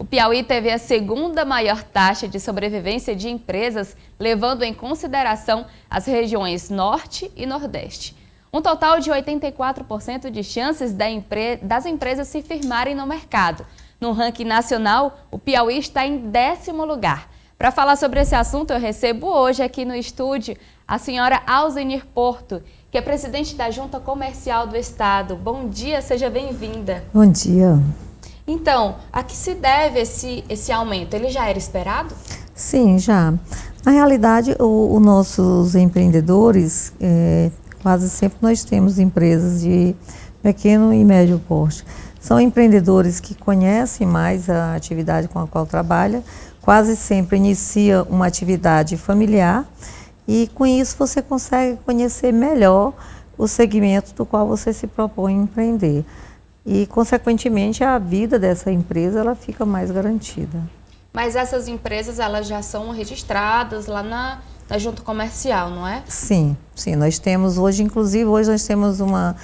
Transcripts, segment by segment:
Piauí teve a segunda maior taxa de sobrevivência de empresas, levando em consideração as regiões Norte e Nordeste. Um total de 84% de chances das empresas se firmarem no mercado. No ranking nacional, o Piauí está em 10º lugar. Para falar sobre esse assunto, eu recebo hoje aqui no estúdio a senhora Alzenir Porto, que é presidente da Junta Comercial do Estado. Bom dia, seja bem-vinda. Bom dia. Então, a que se deve esse aumento? Ele já era esperado? Sim, já. Na realidade, os nossos empreendedores, quase sempre nós temos empresas de pequeno e médio porte. São empreendedores que conhecem mais a atividade com a qual trabalha, quase sempre inicia uma atividade familiar e com isso você consegue conhecer melhor o segmento do qual você se propõe empreender. E, consequentemente, a vida dessa empresa ela fica mais garantida. Mas essas empresas elas já são registradas lá na Junta Comercial, não é? Sim, nós temos hoje, inclusive, nós temos uma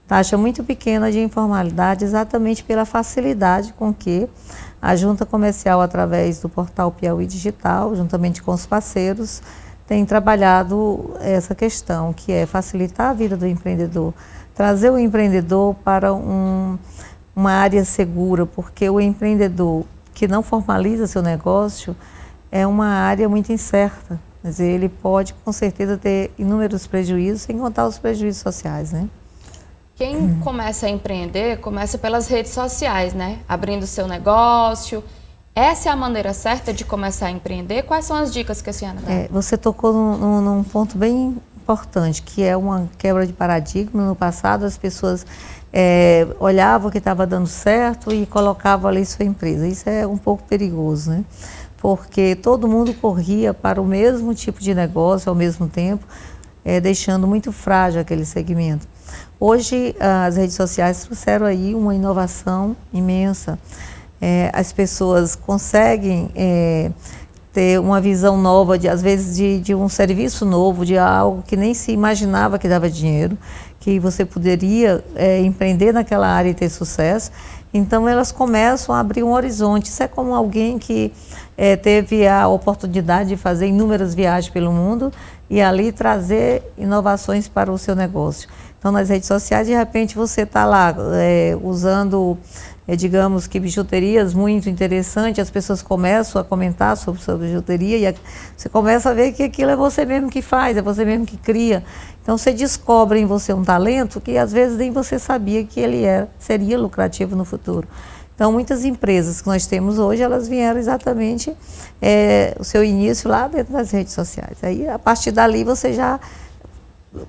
taxa muito pequena de informalidade, exatamente pela facilidade com que a Junta Comercial, através do portal Piauí Digital, juntamente com os parceiros, tem trabalhado essa questão, que é facilitar a vida do empreendedor, trazer o empreendedor para uma área segura, porque o empreendedor que não formaliza seu negócio é uma área muito incerta. Quer dizer, ele pode, com certeza, ter inúmeros prejuízos, sem contar os prejuízos sociais, né? Quem começa a empreender, começa pelas redes sociais, né? Abrindo seu negócio. Essa é a maneira certa de começar a empreender? Quais são as dicas que a senhora dá? Você tocou num ponto bem importante, que é uma quebra de paradigma. No passado, as pessoas olhavam que estava dando certo e colocavam ali sua empresa. Isso é um pouco perigoso, né? Porque todo mundo corria para o mesmo tipo de negócio ao mesmo tempo, deixando muito frágil aquele segmento. Hoje, as redes sociais trouxeram aí uma inovação imensa. As pessoas conseguem ter uma visão nova, às vezes, de um serviço novo, de algo que nem se imaginava que dava dinheiro, que você poderia empreender naquela área e ter sucesso. Então, elas começam a abrir um horizonte. Isso é como alguém que teve a oportunidade de fazer inúmeras viagens pelo mundo e ali trazer inovações para o seu negócio. Então, nas redes sociais, de repente, você está lá usando, digamos que bijuterias muito interessantes, as pessoas começam a comentar sobre sua bijuteria e você começa a ver que aquilo é você mesmo que faz, é você mesmo que cria. Então, você descobre em você um talento que, às vezes, nem você sabia que ele seria lucrativo no futuro. Então, muitas empresas que nós temos hoje, elas vieram exatamente o seu início lá dentro das redes sociais. Aí, a partir dali, você já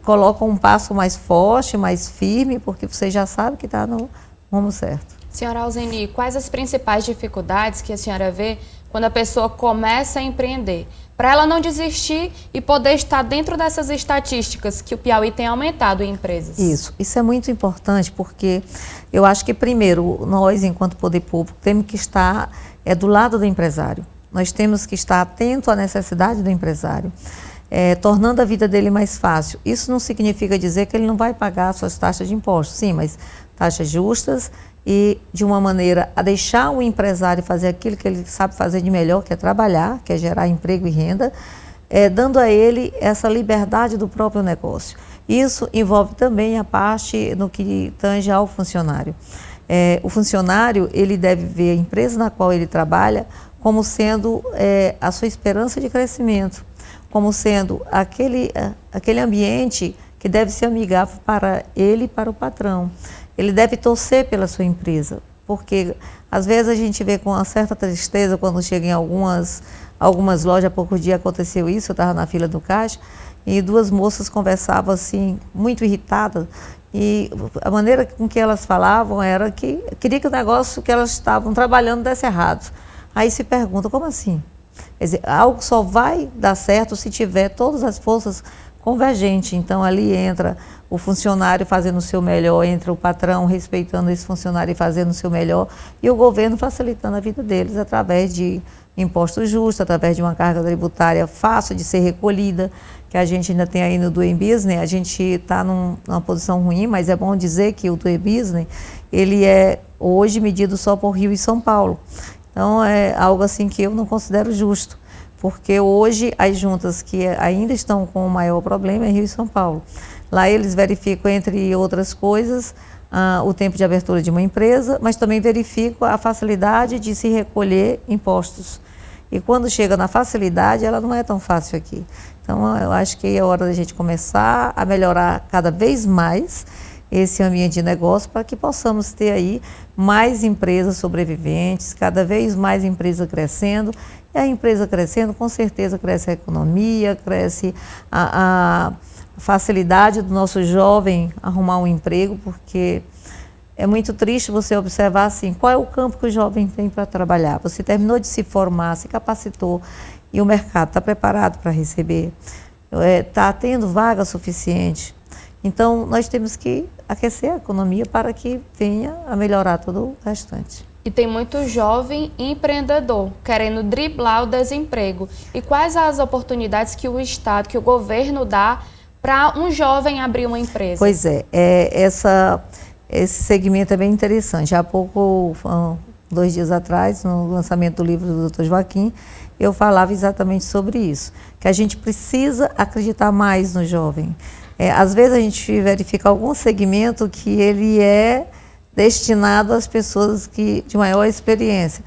coloca um passo mais forte, mais firme, porque você já sabe que está no rumo certo. Senhora Alzenir, quais as principais dificuldades que a senhora vê quando a pessoa começa a empreender? Para ela não desistir e poder estar dentro dessas estatísticas que o Piauí tem aumentado em empresas. Isso é muito importante, porque eu acho que, primeiro, nós, enquanto poder público, temos que estar do lado do empresário. Nós temos que estar atento à necessidade do empresário. Tornando a vida dele mais fácil. Isso não significa dizer que ele não vai pagar suas taxas de impostos, sim, mas taxas justas e de uma maneira a deixar o empresário fazer aquilo que ele sabe fazer de melhor, que é trabalhar, que é gerar emprego e renda, dando a ele essa liberdade do próprio negócio. Isso envolve também a parte no que tange ao funcionário. O funcionário, ele deve ver a empresa na qual ele trabalha como sendo a sua esperança de crescimento, como sendo aquele ambiente que deve ser amigável para ele e para o patrão. Ele deve torcer pela sua empresa, porque às vezes a gente vê com uma certa tristeza quando chega em algumas lojas. Há pouco dia aconteceu isso, eu estava na fila do caixa e duas moças conversavam assim, muito irritadas, e a maneira com que elas falavam era que queria que o negócio que elas estavam trabalhando desse errado. Aí se pergunta, como assim? Quer dizer, algo só vai dar certo se tiver todas as forças convergentes. Então, ali entra o funcionário fazendo o seu melhor, entra o patrão respeitando esse funcionário e fazendo o seu melhor, e o governo facilitando a vida deles através de impostos justos, através de uma carga tributária fácil de ser recolhida, que a gente ainda tem aí no Doing Business. A gente está numa posição ruim, mas é bom dizer que o Doing Business, ele é hoje medido só por Rio e São Paulo. Então, é algo assim que eu não considero justo, porque hoje as juntas que ainda estão com o maior problema é Rio e São Paulo. Lá eles verificam, entre outras coisas, o tempo de abertura de uma empresa, mas também verificam a facilidade de se recolher impostos. E quando chega na facilidade, ela não é tão fácil aqui. Então, eu acho que é hora da gente começar a melhorar cada vez mais esse ambiente de negócio para que possamos ter aí mais empresas sobreviventes, cada vez mais empresa crescendo. E a empresa crescendo, com certeza cresce a economia, cresce a facilidade do nosso jovem arrumar um emprego, porque é muito triste você observar assim, qual é o campo que o jovem tem para trabalhar. Você terminou de se formar, se capacitou e o mercado está preparado para receber, está tendo vaga suficiente. Então, nós temos que aquecer a economia para que venha a melhorar todo o restante. E tem muito jovem empreendedor querendo driblar o desemprego. E quais as oportunidades que o Estado, que o governo dá para um jovem abrir uma empresa? Pois esse segmento é bem interessante. Há pouco, 2 dias atrás, no lançamento do livro do Dr. Joaquim, eu falava exatamente sobre isso, que a gente precisa acreditar mais no jovem. Às vezes a gente verifica algum segmento que ele é destinado às pessoas de maior experiência,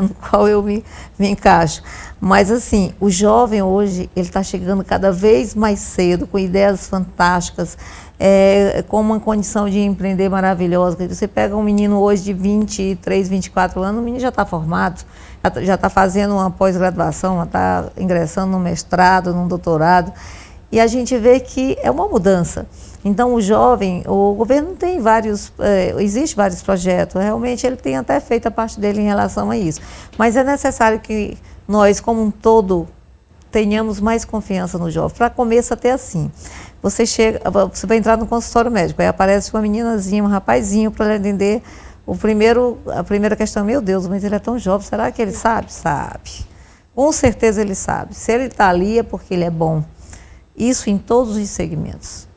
no qual eu me encaixo. Mas assim, o jovem hoje, ele está chegando cada vez mais cedo, com ideias fantásticas, com uma condição de empreender maravilhosa. Você pega um menino hoje de 23, 24 anos, o menino já está formado, já está fazendo uma pós-graduação, já está ingressando no mestrado, no doutorado, e a gente vê que é uma mudança. Então, o jovem, o governo tem existe vários projetos, realmente ele tem até feito a parte dele em relação a isso. Mas é necessário que nós, como um todo, tenhamos mais confiança no jovem. Para começo, até assim, você vai entrar no consultório médico, aí aparece uma meninazinha, um rapazinho, para lhe atender. A primeira questão, meu Deus, mas ele é tão jovem, será que ele sabe? Sabe. Com certeza ele sabe. Se ele está ali é porque ele é bom. Isso em todos os segmentos.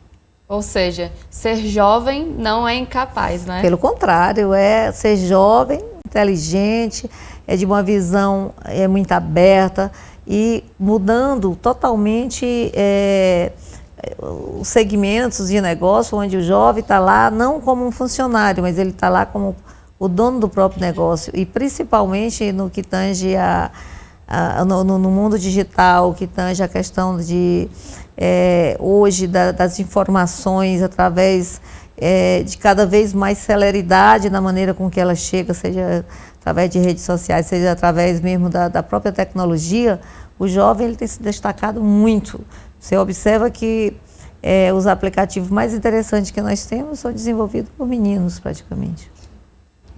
Ou seja, ser jovem não é incapaz, né? Pelo contrário, é ser jovem, inteligente, de uma visão muito aberta e mudando totalmente os segmentos de negócio, onde o jovem está lá não como um funcionário, mas ele está lá como o dono do próprio negócio. E principalmente no que tange no mundo digital, que tange a questão de hoje das informações através de cada vez mais celeridade na maneira com que ela chega, seja através de redes sociais, seja através mesmo da própria tecnologia, o jovem ele tem se destacado muito. Você observa que os aplicativos mais interessantes que nós temos são desenvolvidos por meninos, praticamente.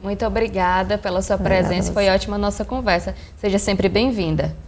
Muito obrigada pela sua presença, foi ótima a nossa conversa. Seja sempre bem-vinda.